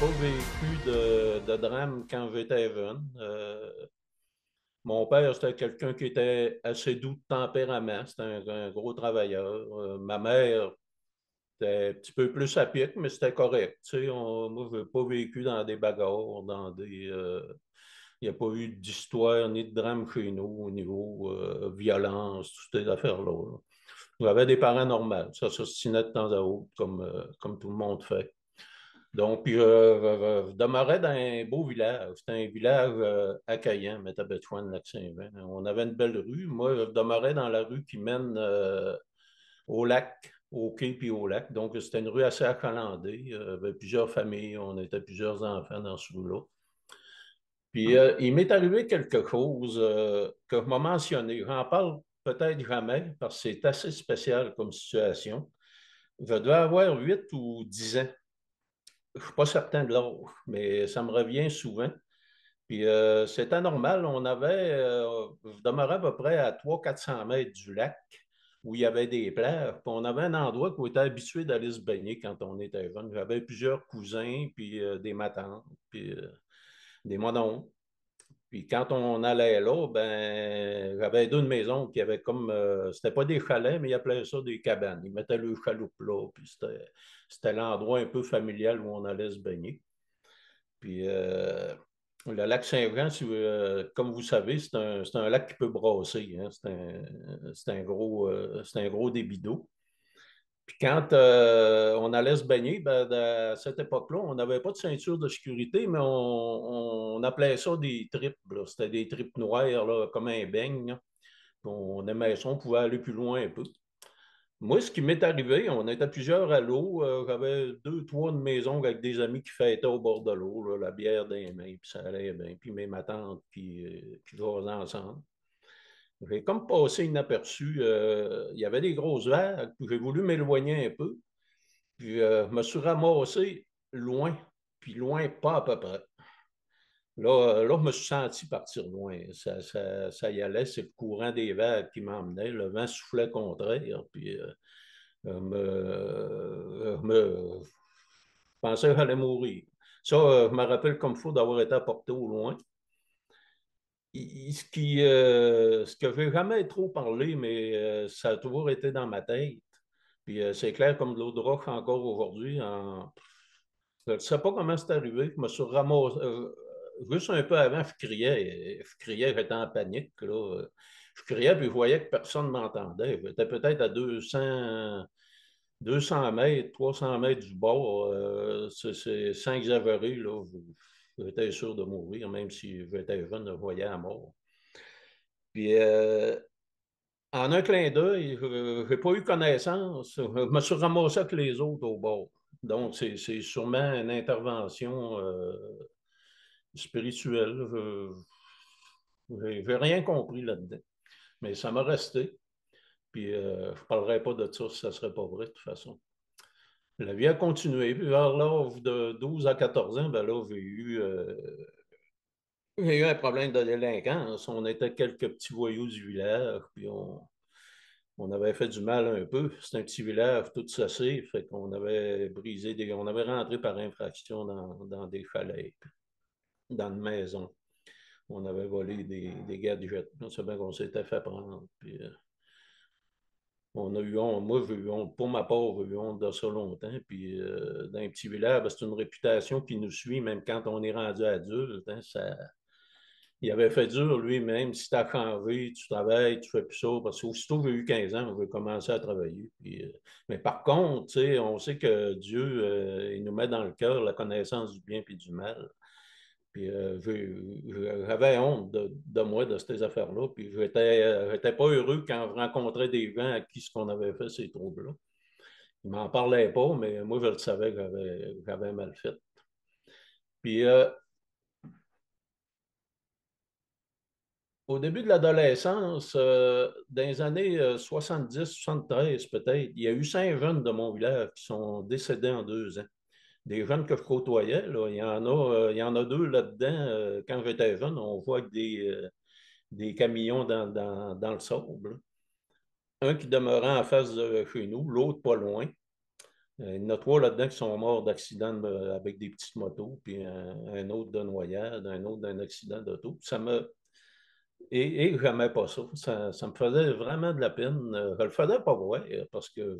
pas vécu de drame quand j'étais jeune. Mon père, c'était quelqu'un qui était assez doux de tempérament. C'était un gros travailleur. Ma mère était un petit peu plus à pic, mais c'était correct. Tu sais, moi, je n'ai pas vécu dans des bagarres, il n'y a pas eu d'histoire ni de drame chez nous au niveau violence, toutes ces affaires-là. Là. J'avais des parents normaux. Ça s'ostinait de temps à autre, comme tout le monde fait. Donc, puis, je demeurais dans un beau village. C'était un village accueillant, Métabetchouan, Lac-Saint-Jean. On avait une belle rue. Moi, je demeurais dans la rue qui mène au lac, au quai puis au lac. Donc, c'était une rue assez achalandée. Il y avait plusieurs familles. On était plusieurs enfants dans ce rue-là. Puis, il m'est arrivé quelque chose que je m'ai mentionné. J'en parle peut-être jamais parce que c'est assez spécial comme situation. Je devais avoir 8 ou 10 ans. Je ne suis pas certain de l'âge, mais ça me revient souvent. Puis c'était normal. Je demeurais à peu près à 300-400 mètres du lac où il y avait des plages. Puis on avait un endroit où on était habitué d'aller se baigner quand on était jeune. J'avais plusieurs cousins, puis des matantes, puis des mononcles. Puis quand on allait là, ben, j'avais deux de mes oncles qui avaient c'était pas des chalets, mais ils appelaient ça des cabanes. Ils mettaient le chaloupe là, puis c'était l'endroit un peu familial où on allait se baigner. Puis le lac Saint-Jean, comme vous savez, c'est un lac qui peut brasser. Hein. C'est un gros débit d'eau. Puis quand on allait se baigner, ben, à cette époque-là, on n'avait pas de ceinture de sécurité, mais on appelait ça des tripes. Là. C'était des tripes noires, là, comme un beigne. Là. Puis on aimait ça, on pouvait aller plus loin un peu. Moi, ce qui m'est arrivé, on était plusieurs à l'eau. J'avais deux, trois de mes oncles avec des amis qui fêtaient au bord de l'eau, là, la bière dans les mains, puis ça allait bien. Puis mes tantes qui jasaient ensemble. J'ai comme passé inaperçu. Il y avait des grosses vagues, puis j'ai voulu m'éloigner un peu. Puis je me suis ramassé loin, puis loin, pas à peu près. Là, je me suis senti partir loin. Ça y allait, c'est le courant des vagues qui m'emmenait. Le vent soufflait contraire, puis je pensais que j'allais mourir. Ça, je me rappelle comme fou d'avoir été apporté au loin. Ce que je n'ai jamais trop parlé, mais ça a toujours été dans ma tête. Puis c'est clair comme de l'eau de roche encore aujourd'hui. Je ne sais pas comment c'est arrivé. Je me suis ramassé. Juste un peu avant, je criais. Je criais, j'étais en panique. Là. Je criais, puis je voyais que personne ne m'entendait. J'étais peut-être à 200 mètres, 300 mètres du bord. Sans exagérer, là, j'étais sûr de mourir, même si j'étais jeune, je voyais à mort. Puis, en un clin d'œil, je n'ai pas eu connaissance. Je me suis ramassé avec les autres au bord. Donc, c'est sûrement une intervention spirituelle. Je n'ai rien compris là-dedans. Mais ça m'a resté. Puis, je ne parlerai pas de ça si ça ne serait pas vrai, de toute façon. La vie a continué. Puis, vers l'âge de 12 à 14 ans, ben là, j'ai eu un problème de délinquance. On était quelques petits voyous du village, puis on avait fait du mal un peu. C'est un petit village tout sassé, fait qu'on avait on avait rentré par infraction dans des chalets, dans une maison. On avait volé des gadgets. On sait bien qu'on s'était fait prendre. Puis, on a eu honte. Moi, j'ai eu honte. Pour ma part, j'ai eu honte de ça longtemps. Puis, dans un petit village, ben, c'est une réputation qui nous suit, même quand on est rendu adulte. Hein, il avait fait dur lui-même. Si tu as changé, tu travailles, tu fais plus ça. Parce qu'aussitôt que j'ai eu 15 ans, j'ai commencé à travailler. Puis, mais par contre, on sait que Dieu, il nous met dans le cœur la connaissance du bien et du mal. Puis j'avais honte de moi, de ces affaires-là. Puis j'étais pas heureux quand je rencontrais des gens à qui ce qu'on avait fait, ces troubles-là. Ils m'en parlaient pas, mais moi, je le savais que j'avais mal fait. Puis au début de l'adolescence, dans les années 70-73 peut-être, il y a eu 5 jeunes de mon village qui sont décédés en 2 ans. Des jeunes que je côtoyais, là, il y en a deux là-dedans. Quand j'étais jeune, on voit que des camions dans le sable. Un qui demeurait en face de chez nous, l'autre pas loin. Il y en a trois là-dedans qui sont morts d'accidents avec des petites motos, puis un autre de noyade, un autre d'un accident d'auto. Et j'aimais pas ça. Ça me faisait vraiment de la peine. Je le faisais pas moi, parce que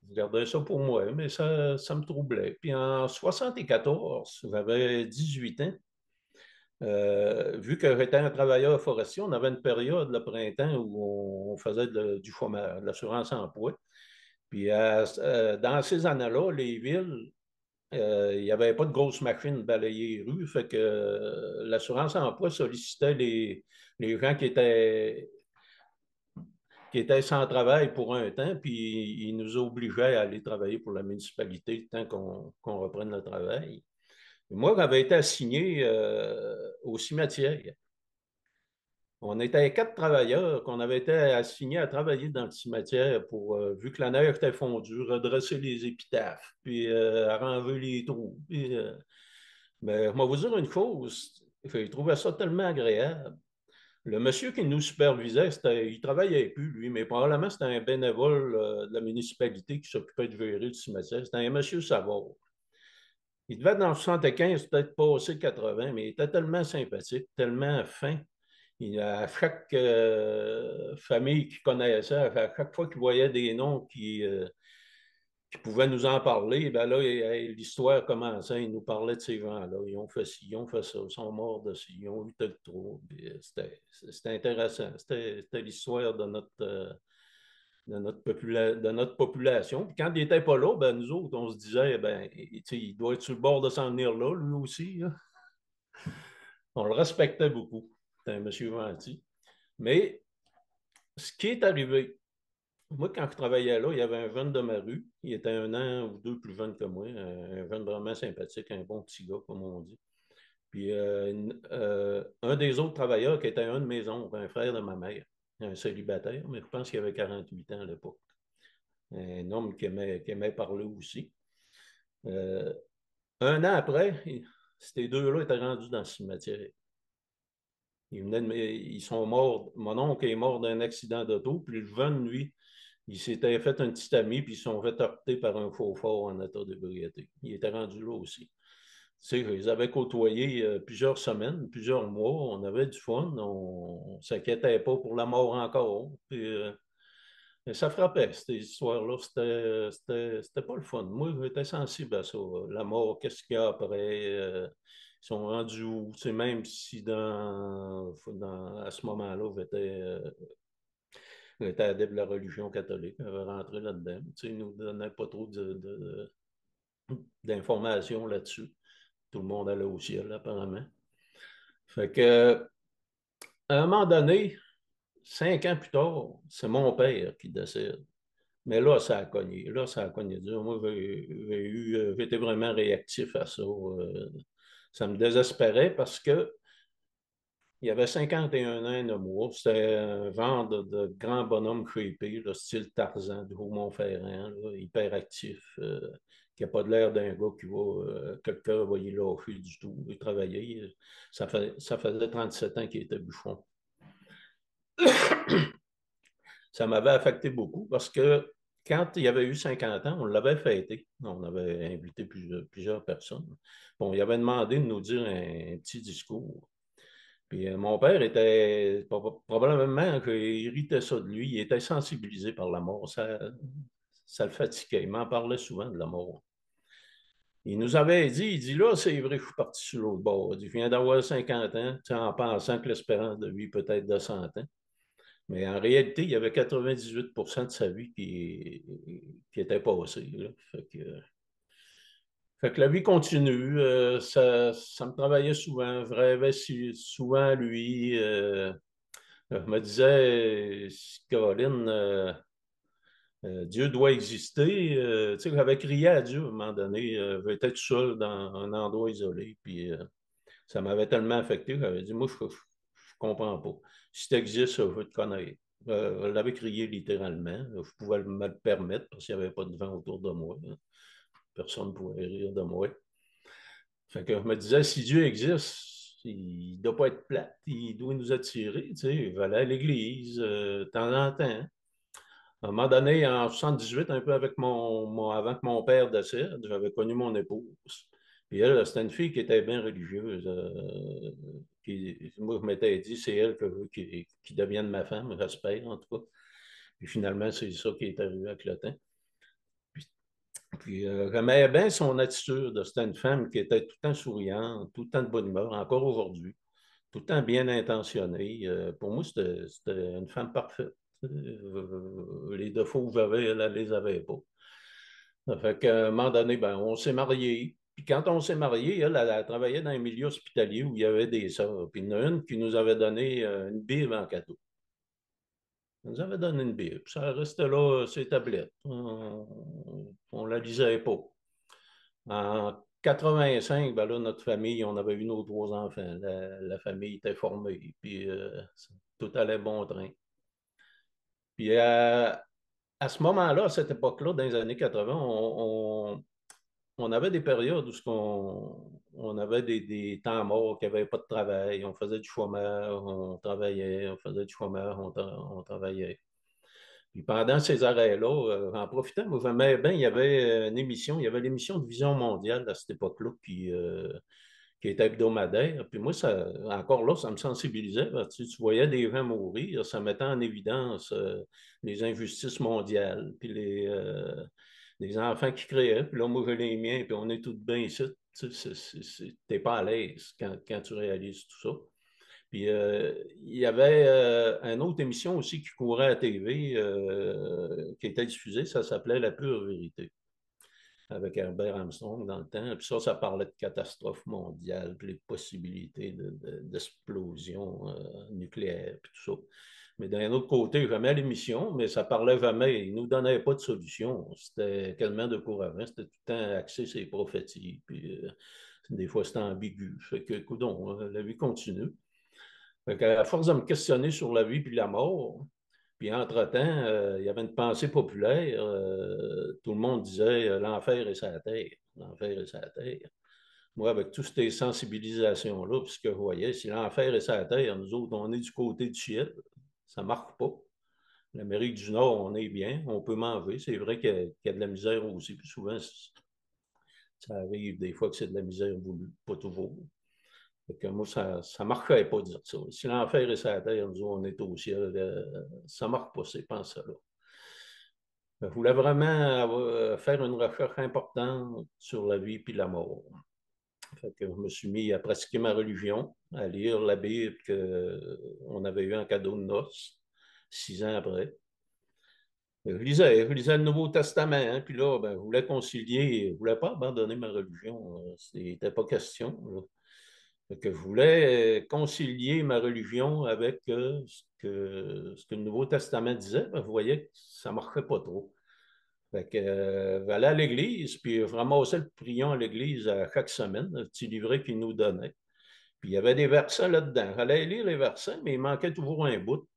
je gardais ça pour moi, mais ça me troublait. Puis en 74, j'avais 18 ans. Vu que j'étais un travailleur forestier, on avait une période, le printemps, où on faisait du chômage, de l'assurance emploi. Puis dans ces années-là, les villes, il n'y avait pas de grosses machines balayer les rues, fait que l'assurance emploi sollicitait les gens qui étaient sans travail pour un temps, puis ils nous obligeaient à aller travailler pour la municipalité le temps qu'on reprenne le travail. Moi, j'avais été assigné au cimetière. On était quatre travailleurs qu'on avait été assignés à travailler dans le cimetière pour, vu que la neige était fondue, redresser les épitaphes, puis arranger les trous. Mais je vais vous dire une chose, j'ai trouvé ça tellement agréable. Le monsieur qui nous supervisait, il ne travaillait plus, lui, mais probablement c'était un bénévole de la municipalité qui s'occupait de gérer le cimetière. C'était un monsieur Savard. Il devait être dans le 75, peut-être passé 80, mais il était tellement sympathique, tellement fin. À chaque famille qu'il connaissait, à chaque fois qu'il voyait des noms qui pouvaient nous en parler, ben là, l'histoire commençait. Il nous parlait de ces gens-là. Ils ont fait ci, ils ont fait ça, ils sont morts de ci, ils ont eu tel trou. C'était intéressant. C'était l'histoire de notre population. Puis quand il n'était pas là, ben, nous autres, on se disait, ben, il doit être sur le bord de s'en venir là, lui aussi. Là. On le respectait beaucoup. C'était un monsieur gentil. Mais ce qui est arrivé, moi, quand je travaillais là, il y avait un jeune de ma rue. Il était un an ou deux plus jeune que moi. Un jeune vraiment sympathique, un bon petit gars, comme on dit. Puis un des autres travailleurs qui était un de mes oncles, un frère de ma mère, un célibataire, mais je pense qu'il avait 48 ans à l'époque. Un homme qui aimait parler aussi. Euh, un an après, ces deux-là étaient rendus dans le cimetière. Ils sont morts. Mon oncle est mort d'un accident d'auto, puis le jeune, lui, il s'était fait un petit ami, puis ils se sont fait heurter par un faux fort en état d'ébriété. Il était rendu là aussi. Tu sais, ils avaient côtoyé plusieurs semaines, plusieurs mois, on avait du fun, on ne s'inquiétait pas pour la mort encore. Puis, ça frappait, ces histoires-là, c'était pas le fun. Moi, j'étais sensible à ça. La mort, qu'est-ce qu'il y a après? Ils sont rendus où? Tu sais, même si à ce moment-là, j'étais adepte de la religion catholique, j'avais rentré là-dedans. Tu sais, ils ne nous donnaient pas trop d'informations là-dessus. Tout le monde allait au ciel, apparemment. Fait que, à un moment donné, 5 ans plus tard, c'est mon père qui décède. Mais là, ça a cogné. Là, ça a cogné dur. Moi, j'étais vraiment réactif à ça. Ça me désespérait parce que il y avait 51 ans de moi. C'était un genre de grand bonhomme creepy, là, style Tarzan du Haut-Montferrand, là, hyper actif, qui n'a pas de l'air d'un gars qui va, quelqu'un va y lâcher du tout. Il travaillait. Ça faisait 37 ans qu'il était bouffon. Ça m'avait affecté beaucoup parce que quand il y avait eu 50 ans, on l'avait fêté. On avait invité plusieurs personnes. Bon, il avait demandé de nous dire un petit discours. Puis mon père était probablement qu'il irritait ça de lui. Il était sensibilisé par la mort. Ça le fatiguait. Il m'en parlait souvent de la mort. Il nous avait dit, il dit là, c'est vrai que je suis parti sur l'autre bord. Il dit, je viens d'avoir 50 ans, en pensant que l'espérance de vie peut être de 100 ans. Mais en réalité, il y avait 98% de sa vie qui était passée. Là. Fait que la vie continue. Ça me travaillait souvent. Je rêvais souvent à lui. Je me disais, Caroline, Dieu doit exister. Tu sais, j'avais crié à Dieu à un moment donné. J'étais tout seul dans un endroit isolé. Puis ça m'avait tellement affecté. J'avais dit, moi, je ne comprends pas. Si tu existes, je veux te connaître. Je l'avais crié littéralement. Je pouvais me le permettre parce qu'il n'y avait pas de vent autour de moi. Personne ne pouvait rire de moi. Fait que je me disais, si Dieu existe, il ne doit pas être plate, il doit nous attirer. Tu sais, il va aller à l'église de temps en temps. À un moment donné, en 78, un peu avec avant que mon père décède, j'avais connu mon épouse. Puis elle, c'était une fille qui était bien religieuse. Moi, je m'étais dit, c'est elle que je veux qui devienne ma femme, j'espère en tout cas. Puis finalement, c'est ça qui est arrivé avec le temps. Puis j'aimais bien son attitude. C'était une femme qui était tout le temps souriante, tout le temps de bonne humeur, encore aujourd'hui, tout le temps bien intentionnée. Pour moi, c'était une femme parfaite. Les défauts que j'avais, elle ne les avait pas. Ça fait qu'à un moment donné, ben, on s'est mariés. Puis quand on s'est mariés, elle travaillait dans un milieu hospitalier où il y avait des sœurs. Puis il y en a une qui nous avait donné une Bible en cadeau. Elle nous avait donné une Bible. Ça restait là, ses tablettes. On ne la lisait pas. En 85, ben là, notre famille, on avait eu nos trois enfants. La famille était formée. Puis tout allait bon train. Puis à ce moment-là, à cette époque-là, dans les années 80, on avait des périodes où on avait des temps morts, qu'il n'y avait pas de travail, on faisait du chômage, on travaillait, on faisait du chômage, on travaillait. Puis pendant ces arrêts-là, en profitant, moi, j'aimais bien, il y avait une émission, il y avait l'émission de Vision mondiale à cette époque-là, qui était hebdomadaire. Puis moi, encore là, ça me sensibilisait. Tu voyais des gens mourir, ça mettait en évidence les injustices mondiales, puis les enfants qui créaient. Puis là, moi, j'ai les miens, puis on est tous bien ici. Tu n'es pas à l'aise quand tu réalises tout ça. Puis il y avait une autre émission aussi qui courait à la TV, qui était diffusée, ça s'appelait La pure vérité, avec Herbert Armstrong dans le temps. Puis ça parlait de catastrophe mondiale, puis les possibilités d'explosion nucléaire, puis tout ça. Mais d'un autre côté, jamais l'émission, mais ça parlait jamais. Il ne nous donnait pas de solution. C'était quasiment de courant. C'était tout le temps axé sur les prophéties. Puis des fois, c'était ambigu. Fait que, écoute, la vie continue. Fait qu'à force de me questionner sur la vie puis la mort, puis entre-temps, il y avait une pensée populaire. Tout le monde disait l'enfer est sa terre. L'enfer est sa terre. Moi, avec toutes ces sensibilisations-là, puis ce que je voyais, si l'enfer est sa terre, nous autres, on est du côté du ciel. Ça ne marque pas. L'Amérique du Nord, on est bien, on peut manger. C'est vrai qu'il y a de la misère aussi, puis souvent, ça arrive des fois que c'est de la misère voulue, pas toujours. Fait que moi, ça ne marquerait pas de dire ça. Si l'enfer est sur la terre, nous, on est au ciel, ça ne marque pas ces pensées-là. Je voulais vraiment faire une recherche importante sur la vie et la mort. Fait que je me suis mis à pratiquer ma religion, à lire la Bible qu'on avait eu en cadeau de noces, 6 ans après. Je lisais le Nouveau Testament, hein, puis là, ben, je voulais concilier, je ne voulais pas abandonner ma religion. C'était pas question. Là. Fait que je voulais concilier ma religion avec ce que le Nouveau Testament disait. Ben, je voyais que ça ne marchait pas trop. Fait que, j'allais à l'église, puis je ramassais le prion à l'église à chaque semaine, le petit livret qu'il nous donnait. Puis il y avait des versets là-dedans. J'allais lire les versets, mais il manquait toujours un bout.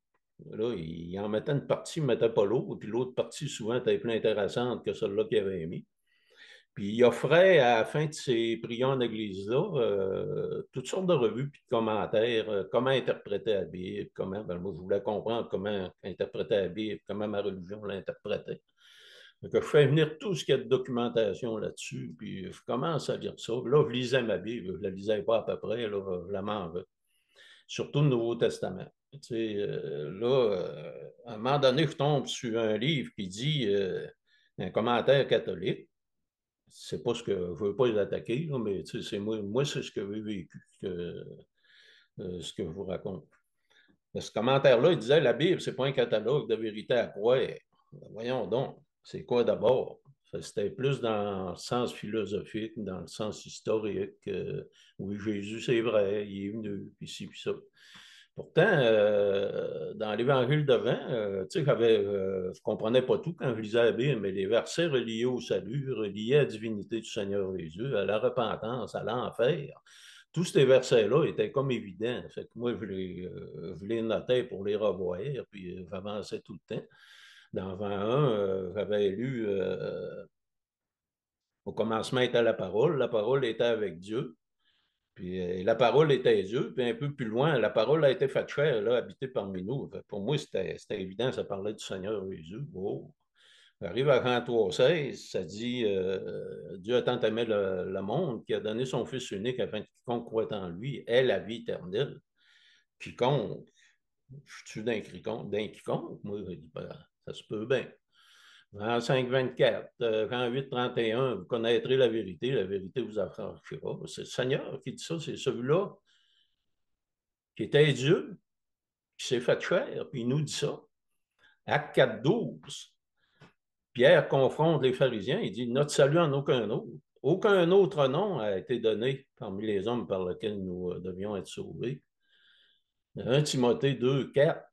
Là, il en mettait une partie, il ne mettait pas l'autre, puis l'autre partie, souvent, était plus intéressante que celle-là qu'il avait mis. Puis il offrait à la fin de ces prions en église-là toutes sortes de revues puis de commentaires, comment interpréter la Bible, moi je voulais comprendre comment interpréter la Bible, comment ma religion l'interprétait. Donc je fais venir tout ce qu'il y a de documentation là-dessus, puis je commence à lire ça. Là, je lisais ma Bible, je ne la lisais pas à peu près, là, je la mangeais. Surtout le Nouveau Testament. Tu sais, à un moment donné, je tombe sur un livre qui dit un commentaire catholique. C'est pas ce que je ne veux pas les attaquer, là, mais c'est moi c'est ce que j'ai vécu, ce que je vous raconte. Ce commentaire-là, il disait la Bible, c'est pas un catalogue de vérité à croire. Voyons donc, c'est quoi d'abord? C'était plus dans le sens philosophique, dans le sens historique. Oui, Jésus, c'est vrai, il est venu, puis ci, puis ça. Pourtant, dans l'Évangile de Jean, tu sais, je ne comprenais pas tout quand je lisais la Bible, mais les versets reliés au salut, reliés à la divinité du Seigneur Jésus, à la repentance, à l'enfer, tous ces versets-là étaient comme évidents. Fait que moi, je les notais pour les revoir, puis j'avançais tout le temps. Dans 21, j'avais lu au commencement était la parole était avec Dieu. Puis la parole était Dieu, puis un peu plus loin, la parole a été faite chair, là, habitée parmi nous. Pour moi, c'était évident, ça parlait du Seigneur Jésus. Wow. Arrive à 43,16, ça dit Dieu a tant aimé le monde qu'il a donné son Fils unique afin que quiconque croit en lui ait la vie éternelle. Quiconque, je suis d'un quiconque, moi, je dis, ben, ça se peut bien. Jean 5, 24, Jean 8, 31, vous connaîtrez la vérité vous affranchira. C'est le Seigneur qui dit ça, c'est celui-là qui était Dieu, qui s'est fait chair, puis il nous dit ça. Acte 4, 12, Pierre confronte les pharisiens, il dit notre salut en aucun autre. Aucun autre nom a été donné parmi les hommes par lesquels nous devions être sauvés. 1 Timothée 2, 4,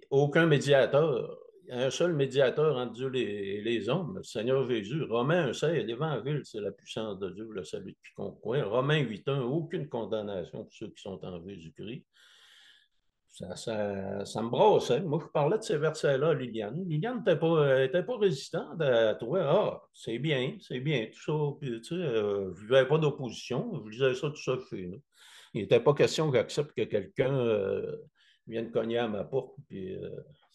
aucun médiateur, un seul médiateur entre Dieu et les hommes, le Seigneur Jésus. Romains 1,16, l'Évangile, c'est la puissance de Dieu, le salut de quiconque croit. Romains 8,1, aucune condamnation pour ceux qui sont en Jésus-Christ. Ça me brasse. Hein? Moi, je parlais de ces versets-là à Liliane. Liliane n'était pas résistante à toi. Ah, c'est bien, tout ça. Puis, tu sais, je n'avais pas d'opposition. Je disais ça tout ça chez nous. Il n'était pas question que j'accepte que quelqu'un vienne cogner à ma porte. Puis,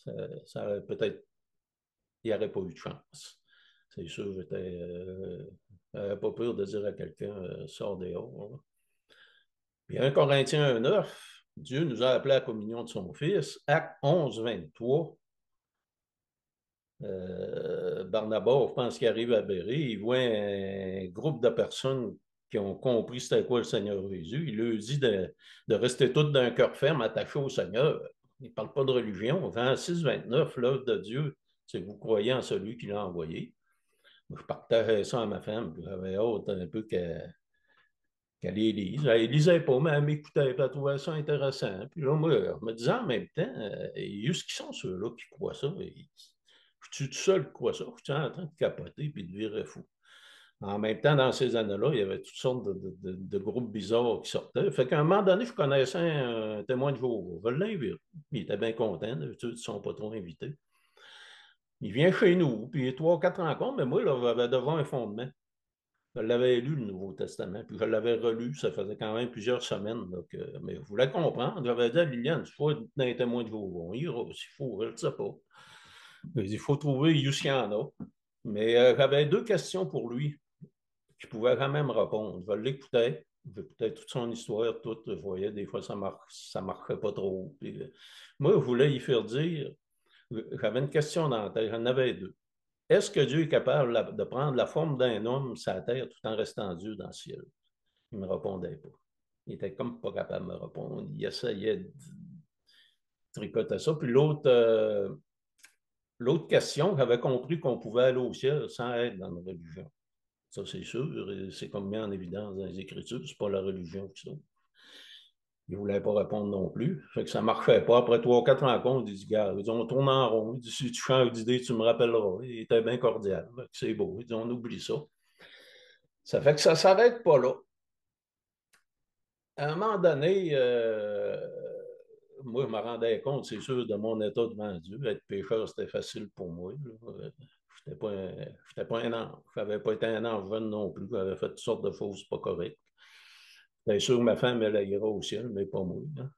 peut-être, il n'y aurait pas eu de chance. C'est sûr, j'avais pas peur de dire à quelqu'un, sors dehors. Là. Puis 1 Corinthiens 1,9, Dieu nous a appelés à la communion de son Fils. Acte 11, 23, Barnabas, je pense qu'il arrive à Béré, il voit un groupe de personnes qui ont compris c'était quoi le Seigneur Jésus. Il leur dit de rester tous d'un cœur ferme, attachés au Seigneur. Il ne parle pas de religion. Jean 6, 29, l'œuvre de Dieu, c'est que vous croyez en celui qui l'a envoyé. Je partageais ça à ma femme, puis j'avais hâte un peu qu'elle lise. Elle ne lisait pas, mais elle m'écoutait, elle trouvait ça intéressant. Puis là, moi, je me disais en même temps, juste qui sont ceux-là qui croient ça? Je suis tout seul qui crois ça? Je suis en train de capoter puis de virer fou. En même temps, dans ces années-là, il y avait toutes sortes de groupes bizarres qui sortaient. Fait qu'à un moment donné, je connaissais un témoin de Jéhovah. Je l'invite. Il était bien content. D'habitude, ils ne sont pas trop invités. Il vient chez nous, puis 3 4 rencontres, mais moi, là, j'avais devant un fondement. Je l'avais lu, le Nouveau Testament, puis je l'avais relu, ça faisait quand même plusieurs semaines. Donc, mais je voulais comprendre. J'avais dit à Liliane, il faut être un témoin de Jéhovah. On ira s'il faut, je ne sais pas. Il faut trouver, il y en a. Mais j'avais 2 questions pour lui qui pouvaient quand même répondre. Je l'écoutais, j'écoutais toute son histoire, tout. Je voyais des fois ça marchait pas trop. Puis, moi, je voulais y faire dire, j'avais une question dans la tête, j'en avais 2. Est-ce que Dieu est capable de prendre la forme d'un homme sur la terre tout en restant Dieu dans le ciel? Il ne me répondait pas. Il était comme pas capable de me répondre. Il essayait de tricoter ça. Puis l'autre question, j'avais compris qu'on pouvait aller au ciel sans être dans une religion. Ça, c'est sûr. C'est comme mis en évidence dans les Écritures. C'est pas la religion qui ça. Il ne voulait pas répondre non plus. Fait que ça ne marchait pas. Après 3 4 rencontres, il dit, gars, on tourne en rond. Il dit, si tu changes d'idée, tu me rappelleras. Il était bien cordial. C'est beau. Il dit, on oublie ça. Ça fait que ça ne s'arrête pas là. À un moment donné, moi, je me rendais compte, c'est sûr, de mon état devant Dieu. Être pécheur, c'était facile pour moi. Je n'étais pas un ange. Je n'avais pas été un ange jeune non plus. J'avais fait toutes sortes de choses pas correctes. Bien sûr, ma femme, elle ira au ciel, mais pas moi. Hein.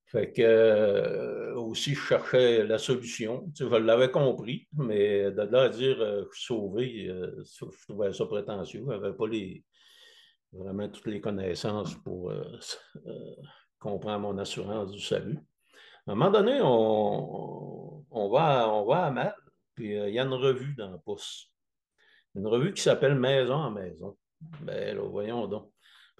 Fait que aussi, je cherchais la solution. Tu sais, je l'avais compris, mais de là à dire je suis sauvé, je trouvais ça prétentieux. Je n'avais pas vraiment toutes les connaissances pour comprendre mon assurance du salut. À un moment donné, on va à Mal, puis il y a une revue dans le pouce. Une revue qui s'appelle Maison en maison. Ben là, voyons donc.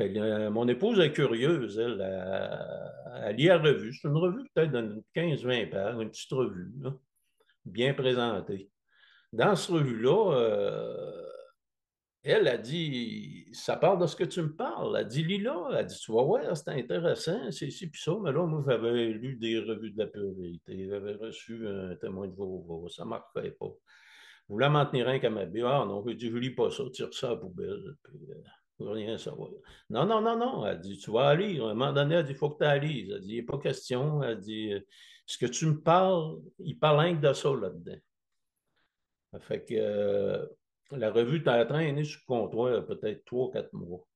Mon épouse est curieuse, elle lit la revue. C'est une revue peut-être de 15-20 pages, une petite revue, là, bien présentée. Dans cette revue-là, elle a dit, ça parle de ce que tu me parles. Elle a dit, Lila, elle dit, tu vas voir, c'est intéressant, c'est ici puis ça. Mais là, moi, j'avais lu des revues de la vérité, j'avais reçu un témoin de Jéhovah, ça ne marquait pas. Je voulais m'en tenir un qu'à ma Bible. Ah non, je dis, je lis pas ça, tire ça à la poubelle. Puis, je veux rien savoir. Non, non, non, non. Elle dit, tu vas aller lire. À un moment donné, elle dit, il faut que tu ailles lire. Elle dit, il n'est pas question. Elle dit, ce que tu me parles, il parle rien que de ça là-dedans. Fait que, la revue t'a traîné sur le comptoir peut-être 3 ou 4 mois.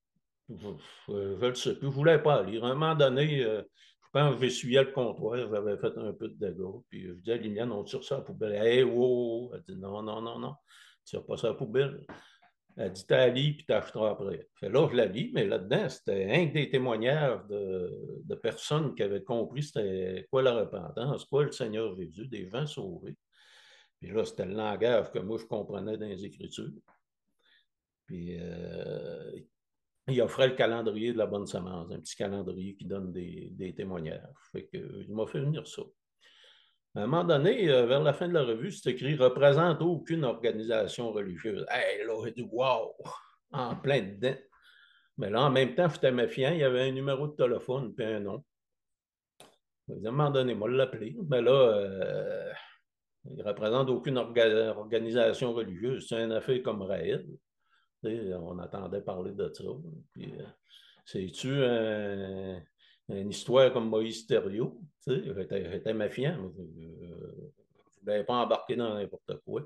Je le sais plus. Je ne voulais pas lire. À un moment donné, je pense que j'essuyais le comptoir, j'avais fait un peu de dégâts. Puis je dis à Liliane, on tire ça à la poubelle. Hey, wow! Elle dit non, non, non, non. Tu tires pas ça à la poubelle. Elle dit, t'as la lis, puis t'achèteras après. Fait là, je la lis, mais là-dedans, c'était un des témoignages de personnes qui avaient compris c'était quoi la repentance, quoi le Seigneur Jésus, des gens sauvés. Puis là, c'était le langage que moi, je comprenais dans les Écritures. Puis il offrait le calendrier de la bonne semence, un petit calendrier qui donne des témoignages. Fait que, il m'a fait venir ça. À un moment donné, vers la fin de la revue, c'est écrit représente aucune organisation religieuse. Hey, là, j'ai dit wow, en plein dedans. Mais là, en même temps, j'étais méfiant, il y avait un numéro de téléphone puis un nom. À un moment donné, moi, l'appeler. Mais là, il ne représente aucune organisation religieuse. C'est une affaire comme Raël. On attendait parler de ça. Puis, c'est-tu une histoire comme Moïse Thériault? J'étais méfiant. Je ne voulais pas embarquer dans n'importe quoi.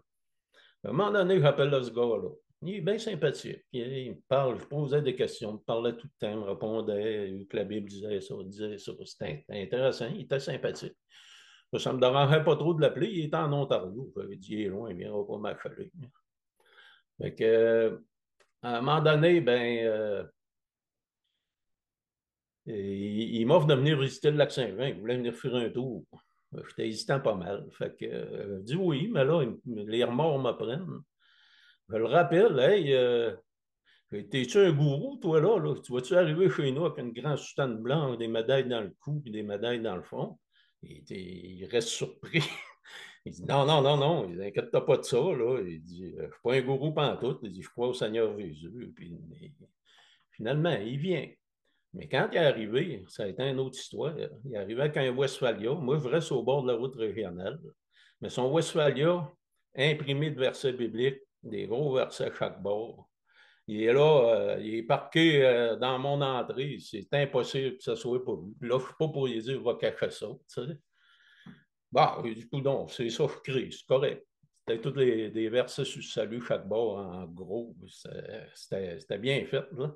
À un moment donné, j'appelle ce gars-là. Il est bien sympathique. Il me parle, je posais des questions, il me parlait tout le temps, il me répondait, que la Bible disait ça, disait ça. C'était intéressant, il était sympathique. Ça ne me dérangeait pas trop de l'appeler, il était en Ontario. J'avais dit, il est loin, il ne viendra pas m'achaler. Fait que, à un moment donné, il m'offre de venir visiter le lac Saint-Jean. Il voulait venir faire un tour. J'étais hésitant pas mal. Fait que, je dis oui, mais là, les remords me prennent. Je le rappelle, hey, t'es-tu un gourou, toi, là? Tu vas-tu arriver chez nous avec une grande soutane blanche, des médailles dans le cou et des médailles dans le front? Il reste surpris. Il dit non, non, non, non, il inquiète-toi pas de ça, là. Il dit, je ne suis pas un gourou pantoute. Il dit, je crois au Seigneur Jésus. Puis, finalement, il vient. Mais quand il est arrivé, ça a été une autre histoire. Il est arrivé avec un Westphalia. Moi, je reste au bord de la route régionale. Mais son Westphalia, imprimé de versets bibliques, des gros versets à chaque bord. Il est là, il est parqué dans mon entrée. C'est impossible que ça soit pas lui. Puis là, je ne suis pas pour lui dire, va cacher ça. Tu sais. Bah, du coup, non, c'est ça, je crie, c'est correct. C'était tous des versets sur le salut, chaque bord en gros. C'était bien fait, là.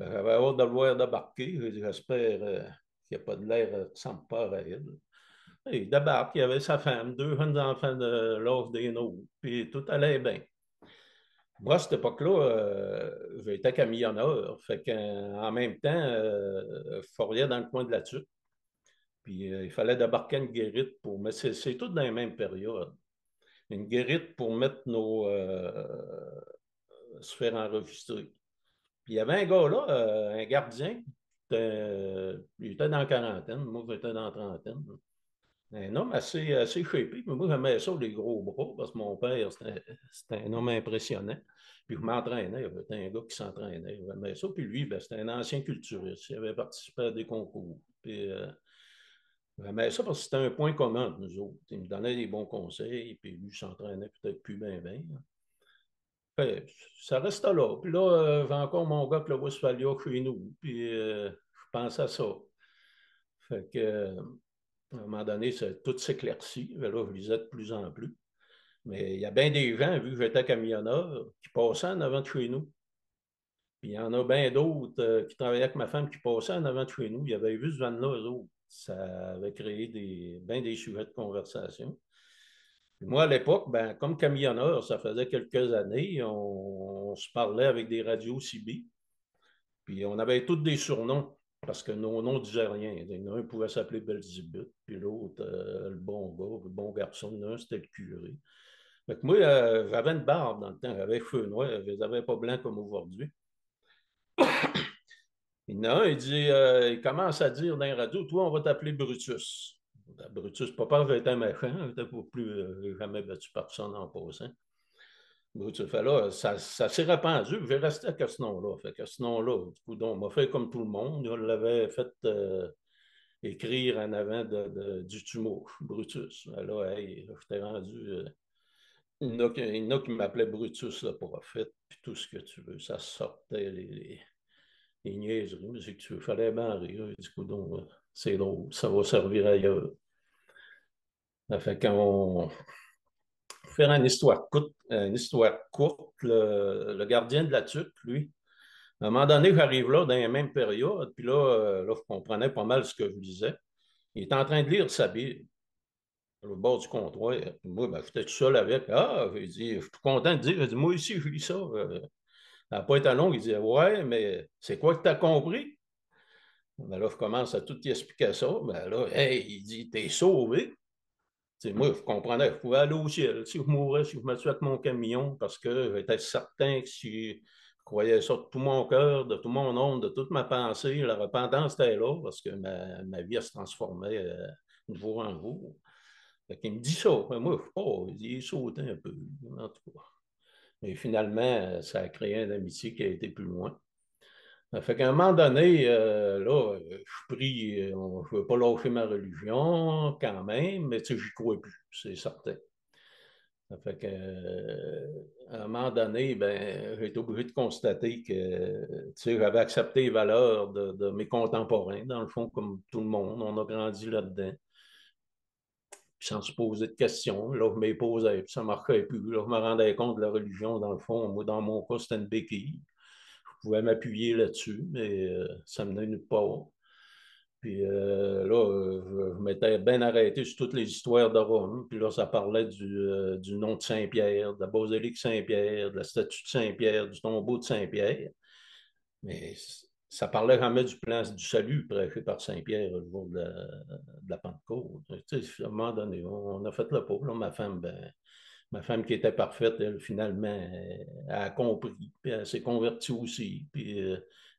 J'avais hâte de le voir débarquer. J'espère qu'il n'y a pas de l'air qui ne ressemble pas à elle. Il débarque, il avait sa femme, 2 jeunes enfants de l'âge des nôtres, puis tout allait bien. Moi, à cette époque-là, j'étais camionneur. Fait qu'en même temps, je forriais dans le coin de la tuque. Puis il fallait débarquer une guérite pour. Mais c'est tout dans la même période. Une guérite pour mettre se faire enregistrer. Puis il y avait un gars là, un gardien, il était dans la quarantaine, moi j'étais dans la trentaine. Un homme assez shapé, mais moi j'aimais ça, les gros bras, parce que mon père, c'était un homme impressionnant. Puis je m'entraînais, c'était un gars qui s'entraînait, j'aimais ça. Puis lui, c'était un ancien culturiste, il avait participé à des concours. Puis j'aimais ça parce que c'était un point commun de nous autres. Il me donnait des bons conseils, puis lui s'entraînait peut-être plus bien, bien. Fait, ça reste là. Puis là, j'ai encore mon gars que le Westphalia chez nous. Puis je pense à ça. Fait que, à un moment donné, tout s'éclaircit. Là, je lisais de plus en plus. Mais il y a bien des gens, vu que j'étais camionneur, qui passaient en avant de chez nous. Puis il y en a bien d'autres qui travaillaient avec ma femme qui passaient en avant de chez nous. Ils avaient vu ce van-là, eux autres. Ça avait créé bien des sujets de conversation. Puis moi, à l'époque, comme camionneur, ça faisait quelques années, on se parlait avec des radios CB. Puis on avait tous des surnoms parce que nos noms ne disaient rien. Un pouvait s'appeler Belzébuth, puis l'autre, le bon gars, le bon garçon. L'un, c'était le curé. Fait que moi, j'avais une barbe dans le temps, j'avais les cheveux noirs, je les avais pas blancs comme aujourd'hui. Il y en a un, il dit, il commence à dire dans les radios, toi, on va t'appeler Brutus. Brutus, papa, j'ai été méchant, j'étais pas plus jamais battu personne en passant. Brutus, fait là, ça s'est répandu, j'ai resté avec ce nom-là. Fait que ce nom-là, du coup, on m'a fait comme tout le monde. On l'avait fait écrire en avant du tumo, Brutus. Là, hey, j'étais rendu. Il y en a qui m'appelaient Brutus le prophète, puis tout ce que tu veux. Ça sortait les niaiseries, mais c'est que tu veux. Fallait bien rire. Du coup, donc, c'est drôle, ça va servir ailleurs. Ça fait qu'on faire une histoire courte, le gardien de la tuque, lui, à un moment donné, j'arrive là dans les mêmes périodes, puis là, je comprenais pas mal ce que je disais. Il était en train de lire sa Bible au bord du comptoir. Moi, ben, j'étais tout seul avec. Ah, j'ai dit, je suis tout content de dire. J'ai dit, moi aussi, je lis ça. Ça n'a pas été long. Il disait, ouais, mais c'est quoi que tu as compris? Ben là, je commence à tout y expliquer ça. Ben là, hey, il dit, t'es sauvé. T'sais, moi, je comprenais, je pouvais aller au ciel. Si je mourais, si je me tuais avec mon camion, parce que j'étais certain que si je croyais ça de tout mon cœur, de tout mon âme, de toute ma pensée, la repentance était là, parce que ma vie elle se transformait de jour en jour. Fait qu'il me dit ça. Moi, je sais pas, il sautait un peu, en tout cas. Mais finalement, ça a créé une amitié qui a été plus loin. Ça fait qu'à un moment donné, là, je prie, je ne veux pas lâcher ma religion quand même, mais tu sais, j'y crois plus, c'est certain. Ça fait que, à un moment donné, ben, j'ai été obligé de constater que tu sais, j'avais accepté les valeurs de mes contemporains, dans le fond, comme tout le monde. On a grandi là-dedans. Puis sans se poser de questions. Là, je me les posais, puis ça ne marchait plus. Là, je me rendais compte de la religion, dans le fond. Moi, dans mon cas, c'était une béquille. Je pouvais m'appuyer là-dessus, mais ça me menait nulle part. Puis là, je m'étais bien arrêté sur toutes les histoires de Rome. Puis là, ça parlait du nom de Saint-Pierre, de la basilique Saint-Pierre, de la statue de Saint-Pierre, du tombeau de Saint-Pierre. Mais ça parlait jamais du plan du salut prêché par Saint-Pierre le jour de la Pentecôte. Tu sais, à un moment donné, on a fait le pot. Là, ma femme qui était parfaite, elle, finalement, elle a compris. Puis elle s'est convertie aussi. Puis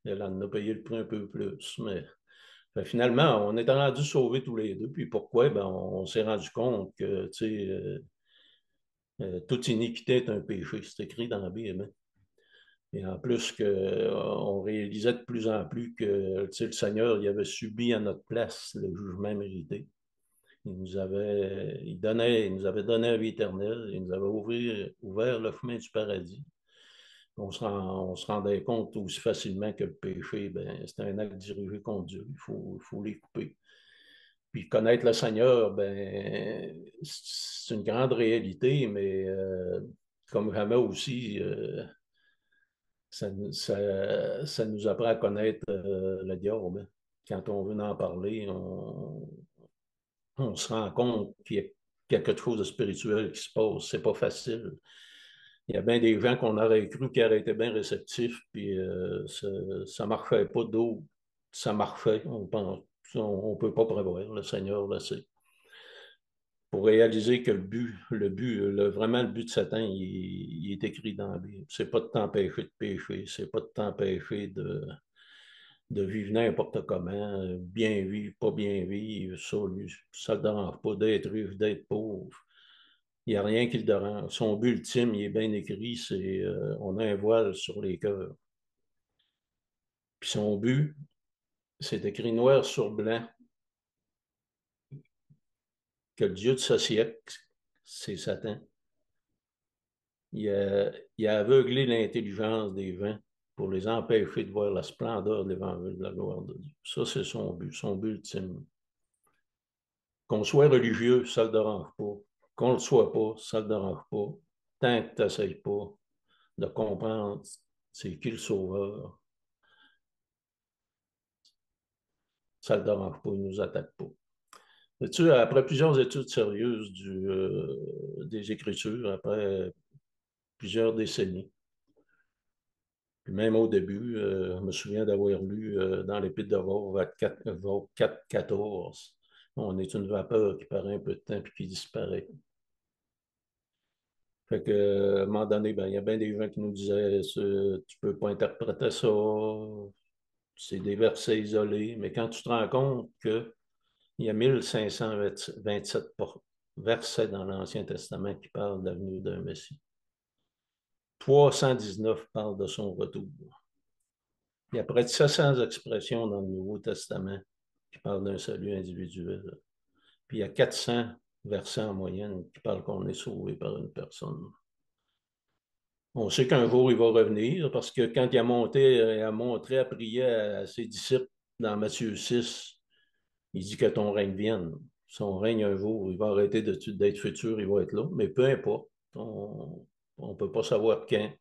elle en a payé le prix un peu plus. Mais finalement, on est rendu sauvés tous les deux. Puis pourquoi? Ben, on s'est rendu compte que tu sais, toute iniquité est un péché. C'est écrit dans la Bible. Hein. Et en plus, on réalisait de plus en plus que tu sais, le Seigneur il avait subi à notre place le jugement mérité. Il nous avait donné la vie éternelle, il nous avait ouvert le chemin du paradis. On se rendait compte aussi facilement que le péché, ben, c'était un acte dirigé contre Dieu. Il faut les couper. Puis connaître le Seigneur, ben, c'est une grande réalité, mais comme jamais aussi, ça nous apprend à connaître le diable. Quand on veut en parler, on se rend compte qu'il y a quelque chose de spirituel qui se passe. C'est pas facile. Il y a bien des gens qu'on aurait cru qui auraient été bien réceptifs, puis ça ne marchait pas d'eau. Ça marchait. On ne peut pas prévoir. Le Seigneur le sait. Pour réaliser que vraiment le but de Satan, il est écrit dans la Bible. C'est pas de t'empêcher de pécher, c'est pas de t'empêcher de vivre n'importe comment, bien vivre, pas bien vivre, ça le dérange pas d'être riche, d'être pauvre. Il n'y a rien qui le dérange. Son but ultime, il est bien écrit, c'est on a un voile sur les cœurs. Puis son but, c'est écrit noir sur blanc que le Dieu de ce siècle, c'est Satan. Il a aveuglé l'intelligence des gens pour les empêcher de voir la splendeur de l'évangile de la gloire de Dieu. Ça, c'est son but ultime. Qu'on soit religieux, ça ne le dérange pas. Qu'on ne le soit pas, ça ne le dérange pas. Tant que tu n'essayes pas de comprendre c'est qui le sauveur, ça ne le dérange pas, il ne nous attaque pas. Tu, après plusieurs études sérieuses des Écritures, après plusieurs décennies, puis même au début, je me souviens d'avoir lu dans l'Épître de Vov 4.14, on est une vapeur qui paraît un peu de temps puis qui disparaît. Fait que, à un moment donné, ben, il y a bien des gens qui nous disaient tu ne peux pas interpréter ça, c'est des versets isolés, mais quand tu te rends compte qu'il y a 1527 versets dans l'Ancien Testament qui parlent de la venue d'un Messie, 319 parlent de son retour. Il y a près de 700 expressions dans le Nouveau Testament qui parlent d'un salut individuel. Puis il y a 400 versets en moyenne qui parlent qu'on est sauvé par une personne. On sait qu'un jour, il va revenir parce que quand il a montré à prier à ses disciples dans Matthieu 6, il dit que ton règne vienne. Son règne, un jour, il va arrêter d'être futur, il va être là, mais peu importe. On ne peut pas savoir quand,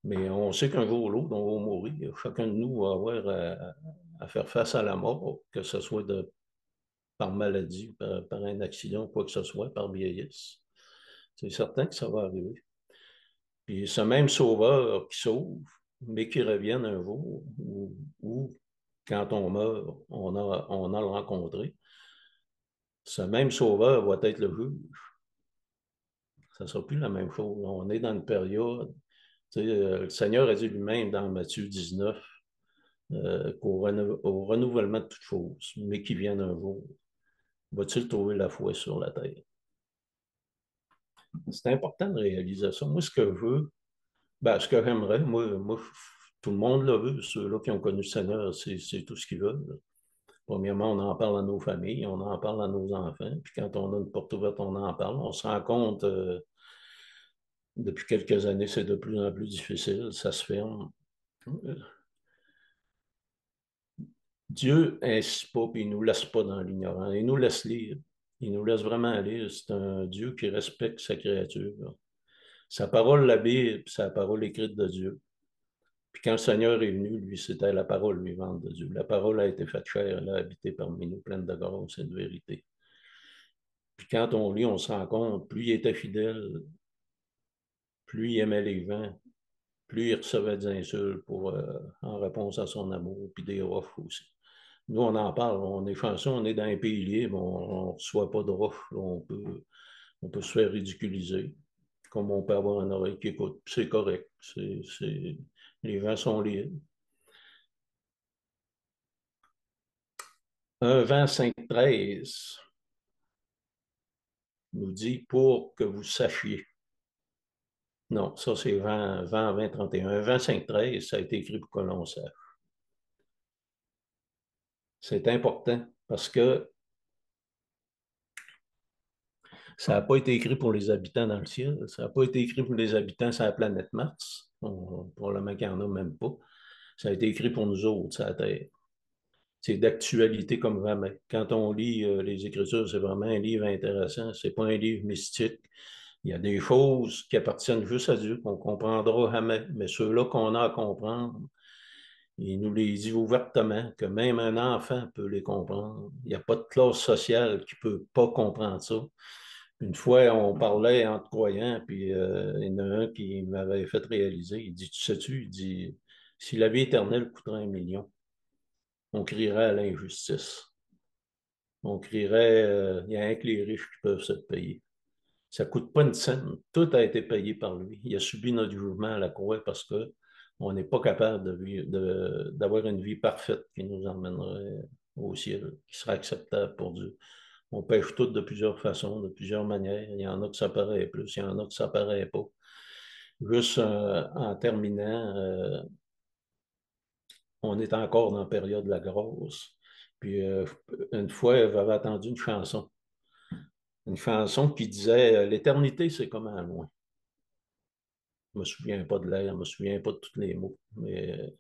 mais on sait qu'un jour ou l'autre, on va mourir. Chacun de nous va avoir à faire face à la mort, que ce soit par maladie, par un accident, quoi que ce soit, par vieillesse. C'est certain que ça va arriver. Puis ce même sauveur qui sauve, mais qui revienne un jour, ou quand on meurt, on a le rencontré, ce même sauveur va être le juge. Ça ne sera plus la même chose. On est dans une période, le Seigneur a dit lui-même dans Matthieu 19 qu'au renouvellement de toutes choses, mais qui vienne un jour, va-t-il trouver la foi sur la terre? C'est important de réaliser ça. Moi, ce que je veux, ben, ce que j'aimerais, moi, tout le monde le veut, ceux-là qui ont connu le Seigneur, c'est tout ce qu'ils veulent. Premièrement, on en parle à nos familles, on en parle à nos enfants, puis quand on a une porte ouverte, on en parle. On se rend compte, depuis quelques années, c'est de plus en plus difficile, ça se ferme. Dieu n'insiste pas, puis il ne nous laisse pas dans l'ignorance, il nous laisse lire. Il nous laisse vraiment lire. C'est un Dieu qui respecte sa créature. Sa parole, la Bible, c'est la parole écrite de Dieu. Puis quand le Seigneur est venu, lui, c'était la parole vivante de Dieu. La parole a été faite chair, elle a habité parmi nous, pleine de grâce et de vérité. Puis quand on lit, on se rend compte, plus il était fidèle, plus il aimait les gens, plus il recevait des insultes en réponse à son amour, puis des offres aussi. Nous, on en parle, on est chanceux, on est dans un pays libre, on ne reçoit pas de d'offres, on peut se faire ridiculiser, comme on peut avoir une oreille qui écoute. C'est correct, les gens sont libres. Un vent 5-13 nous dit pour que vous sachiez. Non, ça c'est vent 20-31. Un vent 5-13, ça a été écrit pour que l'on sache. C'est important parce que ça n'a pas été écrit pour les habitants dans le ciel. Ça n'a pas été écrit pour les habitants sur la planète Mars. Probablement qu'il n'y en a même pas. Ça a été écrit pour nous autres, sur la Terre. C'est d'actualité comme jamais. Quand on lit les Écritures, c'est vraiment un livre intéressant. C'est pas un livre mystique. Il y a des choses qui appartiennent juste à Dieu, qu'on ne comprendra jamais. Mais ceux-là qu'on a à comprendre, il nous les dit ouvertement, que même un enfant peut les comprendre. Il n'y a pas de classe sociale qui ne peut pas comprendre ça. Une fois, on parlait entre croyants, puis il y en a un qui m'avait fait réaliser, il dit, tu sais-tu, il dit, si la vie éternelle coûterait 1 million, on crierait à l'injustice. On crierait, il n'y a rien que les riches qui peuvent se le payer. Ça ne coûte pas une scène. Tout a été payé par lui. Il a subi notre jugement à la croix parce qu'on n'est pas capable d'avoir une vie parfaite qui nous emmènerait au ciel, qui serait acceptable pour Dieu. On pêche toutes de plusieurs façons, de plusieurs manières. Il y en a que ça paraît plus, il y en a que ça paraît pas. Juste en terminant, on est encore dans la période de la grâce. Puis une fois, j'avais entendu une chanson. Une chanson qui disait l'éternité, c'est comme un loin. Je ne me souviens pas de l'air, je ne me souviens pas de tous les mots, mais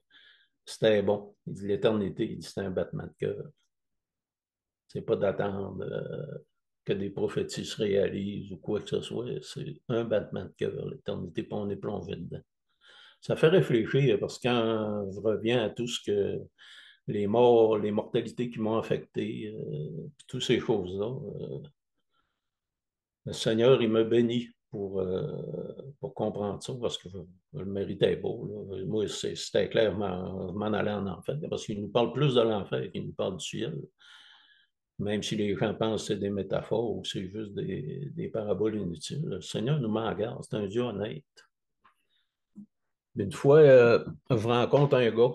c'était bon. Il dit l'éternité, il dit c'est un battement de cœur. C'est pas d'attendre que des prophéties se réalisent ou quoi que ce soit. C'est un battement de cœur, l'éternité, puis on est plongé dedans. Ça fait réfléchir parce que quand je reviens à tout ce que les morts, les mortalités qui m'ont affecté, toutes ces choses-là, le Seigneur, il me bénit pour comprendre ça parce que je le méritais pas. Là. Moi, c'était clair, je m'en allais en enfer parce qu'il nous parle plus de l'enfer qu'il nous parle du ciel. Même si les gens pensent que c'est des métaphores ou c'est juste des paraboles inutiles. Le Seigneur nous met en garde. C'est un Dieu honnête. Une fois, je rencontre un gars.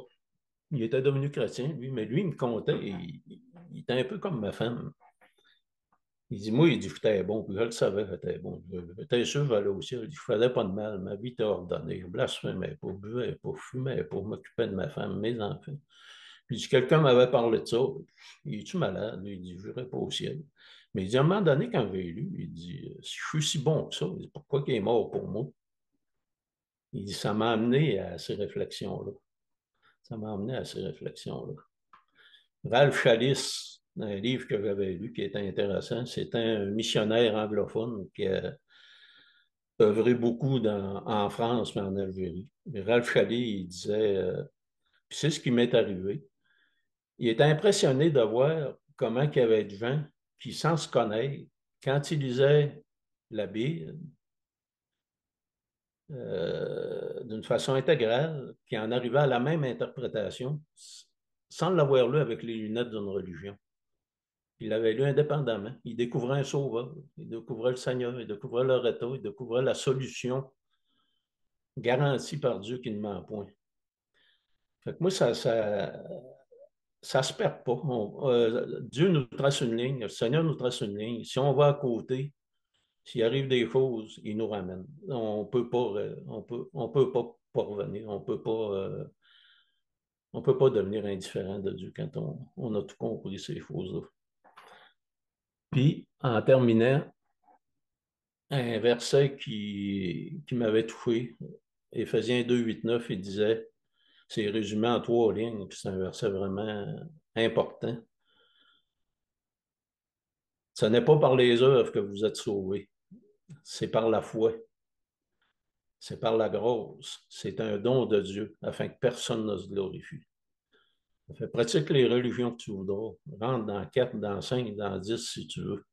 Il était devenu chrétien, lui, mais lui, il me contait. Il était un peu comme ma femme. Il dit, moi, il dit, j'étais bon, puis je le savais, j'étais bon. J'étais sûr, je vais aller au ciel. Il dit, je faisais pas de mal, ma vie était ordonnée. Je blasphémais pas, je buvais pas, je fumais pas, je m'occupais de ma femme, mes enfants. Puis il dit, quelqu'un m'avait parlé de ça. Il est-tu malade? Lui, il dit, je n'irai pas au ciel. Mais il dit, à un moment donné, quand j'ai lu, il dit, si je suis si bon que ça, il dit, pourquoi il est mort pour moi? Il dit, ça m'a amené à ces réflexions-là. Ça m'a amené à ces réflexions-là. Ralph Chalice, un livre que j'avais lu qui était intéressant, c'était un missionnaire anglophone œuvré beaucoup en France, mais en Algérie. Mais Ralph Chalet, il disait, puis c'est ce qui m'est arrivé, il était impressionné de voir comment il y avait de gens qui, sans se connaître, quand ils lisaient la Bible, d'une façon intégrale, qui en arrivait à la même interprétation, sans l'avoir lu avec les lunettes d'une religion. Il l'avait lu indépendamment. Il découvrait un sauveur, il découvrait le Seigneur, il découvrait le retour, il découvrait la solution garantie par Dieu qui ne ment point. Fait que moi, ça se perd pas. Dieu nous trace une ligne, le Seigneur nous trace une ligne. Si on va à côté, s'il arrive des choses, il nous ramène. On peut pas revenir. On peut pas devenir indifférent de Dieu quand on a tout compris ces choses-là. Puis, en terminant, un verset qui m'avait touché, Éphésiens 2, 8, 9, il disait, c'est résumé en 3 lignes, puis c'est un verset vraiment important. Ce n'est pas par les œuvres que vous êtes sauvés, c'est par la foi, c'est par la grâce, c'est un don de Dieu, afin que personne ne se glorifie. Ça fait pratique les religions que tu voudras, rentre dans 4, dans 5, dans 10 si tu veux.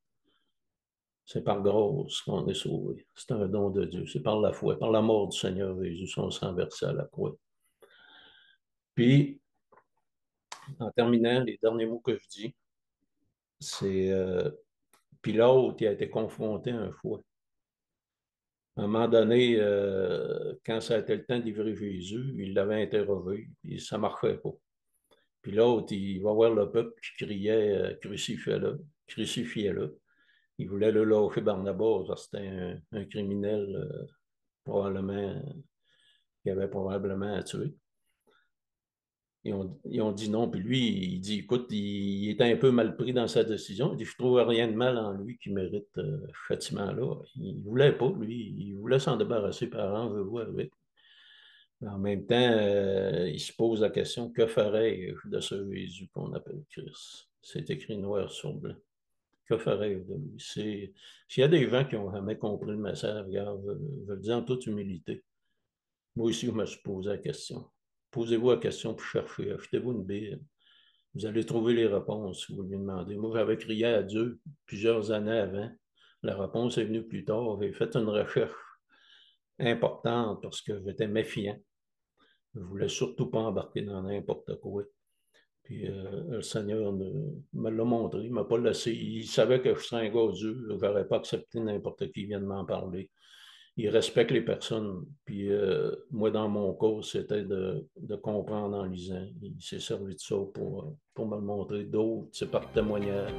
C'est par grâce qu'on est sauvé. C'est un don de Dieu. C'est par la foi, par la mort du Seigneur Jésus, on s'est renversé à la croix. Puis, en terminant, les derniers mots que je dis, c'est Pilate qui a été confronté un fois. À un moment donné, quand ça a été le temps de livrer Jésus, il l'avait interrogé, puis ça ne marchait pas. Puis l'autre, il va voir le peuple qui criait crucifiez-le, crucifiez-le. Il voulait le lâcher Barnabas, parce que c'était un criminel probablement qui avait probablement tué. Ils ont dit non. Puis lui, il dit, écoute, il était un peu mal pris dans sa décision. Il dit, je ne trouve rien de mal en lui qui mérite ce châtiment-là. Il ne voulait pas, lui. Il voulait s'en débarrasser par arrangez-vous avec. Mais en même temps, il se pose la question, que ferais-je de ce Jésus qu'on appelle Christ? C'est écrit noir sur blanc. Que ferais-je de lui? S'il y a des gens qui n'ont jamais compris le message, regarde, je le dis en toute humilité. Moi aussi, je me suis posé la question. Posez-vous la question pour chercher. Achetez-vous une Bible. Vous allez trouver les réponses si vous lui demandez. Moi, j'avais crié à Dieu plusieurs années avant. La réponse est venue plus tard. J'ai fait une recherche importante parce que j'étais méfiant. Je ne voulais surtout pas embarquer dans n'importe quoi. Puis le Seigneur me l'a montré. Il ne m'a pas laissé. Il savait que je serais un gars dur. Je n'aurais pas accepté n'importe qui vienne m'en parler. Il respecte les personnes. Puis moi, dans mon cas, c'était de comprendre en lisant. Il s'est servi de ça pour me le montrer. D'autres, c'est par témoignage.